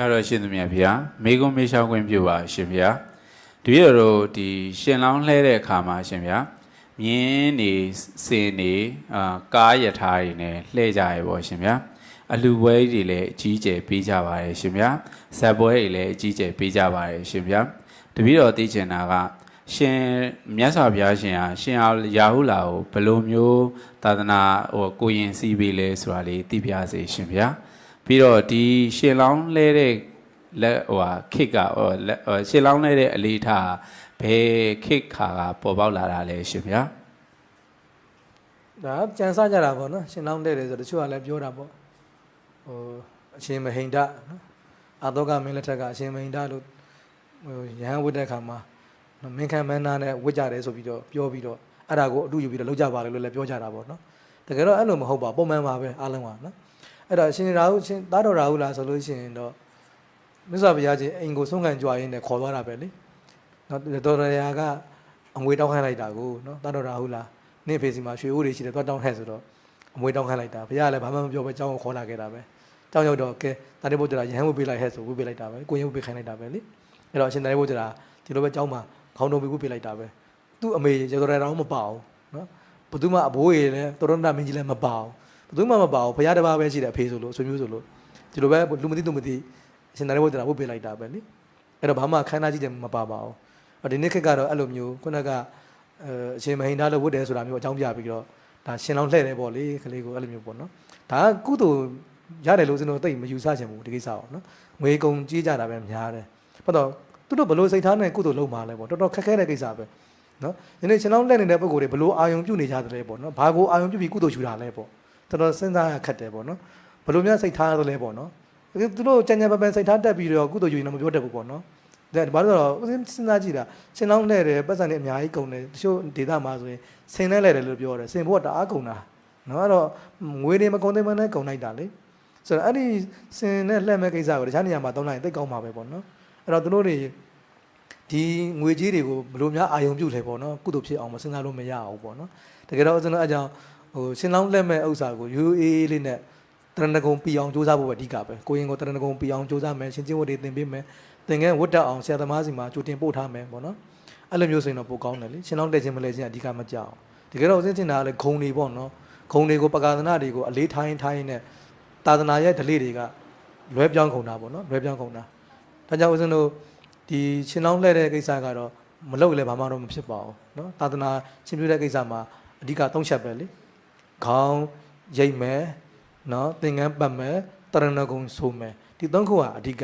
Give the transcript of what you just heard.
အဲ့တော့ရှင်သူမြတ်ဗျာမိကုံးမေးလျှောက်ခွင့်ပြုပါရှင်ဗျာတပည့်တော်တို့ဒီရှင်လောင်းလှဲတဲ့အခါမှာရှင်ဗျာမြင်းနေစင်နေကားရထားတွေနဲ့လှဲကြရပေါ့ရှင်ဗျာအလူပွဲတွေလည်းအကြီးကျယ်ပေးကြပါတယ်ရှင်ဗျာဇက်ပွဲတွေလည်းအကြီးကျယ်ပေးကြပါတယ်ရှင်ဗျာတပည့်တော်သိချင်တာကရှင်မြတ်စွာဘုရားရှင်ဟာရှင်ရာဟုလာကိုဘယ်လိုမျိုးသာသနာကိုရင်စီးပေးလဲဆိုတာလေးသိပြစေရှင်ဗျာပြီးတော့ဒီရှင်လောင်းလဲတဲ့လက်ခိတ်ကရှင်လောင်းလဲတဲ့အလေးထားဘယ်ခိတ်ခါကပေါ်ပေါက်လာတာလဲရှင်ဗျာဒါကြံစားကြတာပေါ့နော်ရှင်လောင်းတဲ့တယ်ဆိုတချို့ကလည်းပြောတာပေါ့အရှင်မဟိန္ဒနော်အာသောကမင်းလက်ထက်ကအရှင်မဟိန္ဒလို့ရဟန်းဝတ်တဲ့အခါမှာမင်းခံမန်းနာနဲ့ဝတ်ကြတယ်ဆိုပြီးတော့ပြောပြီးတော့အဲ့ဒါကိုအတူယူပြီးတော့လောက်ကြပါလေလို့လည်းပြောကြတာပေါ့နော်တကယ်တော့အဲ့လိုမဟုတ်ပါပုံမှန်ပါပဲအားလုံးကနော်အဲ့တော့ရှင်ရာဟုရှင်သားတော်ရာဟုလားဆိုလို့ရှိရင်တော့မြတ်စွာဘုရားရှင်အိမ်ကိုဆုံးခံကြွားရင်းနဲ့ခေါ်သွားတာပဲလေနော်တော်တော်ရာကအမွေတောင်းခိုင်းလိုက်တာကိုနော်သားတော်ရာဟုလားနေ့ဖေးစီမှာရွှေအိုးတွေရှိတယ်သွားတောင်းဟဲ့ဆိုတော့အမွေတောင်းခိုင်းလိုက်တာဘုရားလည်းဘာမှမပြောပဲကျောင်းကိုခေါ်လာခဲ့တာပဲကျောင်းရောက်တော့ကဲတာတိဘုဒ္ဓရာရဟန်းဝတ်ပေးလိုက်ဟဲ့ဆိုဝတ်ပေးလိုက်တာပဲကိုရင်ဝတ်ပေးခိုင်းလိုက်တာပဲလေအဲ့တော့အရှင်တာတိဘုဒ္ဓရာဒီလိုပဲကျောင်းမှာခေါင်းတုံးပြီးဝတ်ပေးလိုက်တာပဲသူ့အမေရတော်ရာတော့မပါဘူးနော်ဘယ်သူမှအဘိုးရည်လည်းတော်တော်မင်းကြီးလည်းမပါဘူးဘယ်သူမှမပါဘူးဘုရားတစ်ပါးပဲရှိတယ်အဖေဆိုလို့ဆွေမျိုးဆိုလို့ဒီလိုပဲလူမသိသူမသိအရှင်တာတိဘုဒ္ဓရာဝတ်ပေးလိုက်တာပဲလေအဲ့တော့ဘာမှခန်းနာကြီးတယ်မပါပါဘူးဒီနေ့ခေတ်ကတော့အဲ့လိုမျိုးခုနကအရှင်မဟိန္ဒလို့ဝတ်တယ်ဆိုတာမျိုးအကြောင်းပြပြီးတော့ဒါရှင်လောင်းလှဲ့တယ်ပေါ့လေကလေးကိုအဲ့လိုမျိုးပေါ့နော်ဒါကကုသိုလ်ရတယ်လို့ကျွန်တော်သိမယူဆချင်ဘူးဒီကိစ္စပေါ့နော်ငွေကုန်ကြီးကြတာပဲများတယ်ဘာတော့သူတို့ဘလို့စိတ်ထားနဲ့ကုသိုလ်လုပ်မှာလဲပေါ့တော်တော်ခက်ခဲတဲ့ကိစ္စပဲနော်ဒီနေ့ရှင်လောင်းလှဲ့နေတဲ့ပုံကိုယ်တွေဘလို့အာယုံပြုနေကြတယ်ပေါ့နော်ဘာကိုအာယုံပြုပြီးကုသိုလ်ယူတာလဲပေါ့တော်တော်စဉ်းစားရခက်တယ်ပေါ့နော်ဘလို့များစိတ်ထားရတယ်ပေါ့နော်သူတို့ကြံ့ကြံ့ပန်းစိတ်ထားတက်ပြီးတော့ကုသိုလ်ယူရင်တော့မပြောတတ်ဘူးပေါ့နော်ဒါဘာလို့လဲတော့စဉ်းစားကြည့်တာရှင်လောင်းလှဲ့တယ်ပတ်စံတွေအများကြီးကုန်တယ်တချို့ဒေသမှာဆိုရင်ဆင်လဲလဲတယ်လို့ပြောတယ်ဆင်ဖို့ကတအားကုန်တာနော်အဲ့တော့ငွေတွေမကုန်သေးမှန်းနဲ့ကုန်လိုက်တာလေဆိုတော့အဲ့ဒီဆင်နဲ့လှဲ့မဲ့ကိစ္စကိုတခြားနေရာမှာသုံးလိုက်ရင်သိကောင်းမှာပဲပေါ့နော်အဲ့တော့သူတို့တွေဒီငွေကြီးတွေကိုဘယ်လိုများအာယုံပြုလဲပေါ့နော်ကုသိုလ်ဖြစ်အောင်မစဉ်းစားလို့မရအောင်ပေါ့နော်တကယ်တော့ကျွန်တော်အကြောင်းရှင်လောင်းလှဲ့မဲ့ဥစ္စာကိုရိုးအေးလေးနဲ့တရဏဂုံပီအောင်စူးစမ်းဖို့ပဲအဓိကပဲကိုရင်ကိုတရဏဂုံပီအောင်စူးစမ်းမယ်ရှင်ချင်းဝတ်တွေသင်ပေးမယ်သင်္ကန်းဝတ်တက်အောင်ဆရာသမားစီမှာကြိုတင်ပို့ထားမယ်ပေါ့နော်အဲ့လိုမျိုးဆိုရင်တော့ပိုကောင်းတယ်လေရှင်လောင်းတက်ခြင်းမလဲခြင်းအဓိကမကြောက်တကယ်တော့ဦးစင်းတင်တာကလည်းဂုံတွေပေါ့နော်ဂုံတွေကိုပကာသနာတွေကိုအလေးထိုင်းနဲ့သာသနာရဲ့ဓလေ့တွေကလွဲပြောင်းကုန်တာပေါ့နော်လွဲပြောင်းကုန်တာဒါကြောင့်ဦးစင်းတို့ဒီရှင်လောင်းလှဲ့တဲ့ကိစ္စကတော့မလုပ်လည်းဘာမှတော့မဖြစ်ပါဘူးနော်သာသနာရှင်ပြုတဲ့ကိစ္စမှာအဓိက၃ချက်ပဲလေခေါင်းရိတ်မယ်နော်သင်္ကန်းပတ်မယ်တရဏဂုံဆိုမယ်ဒီ၃ခုကအဓိက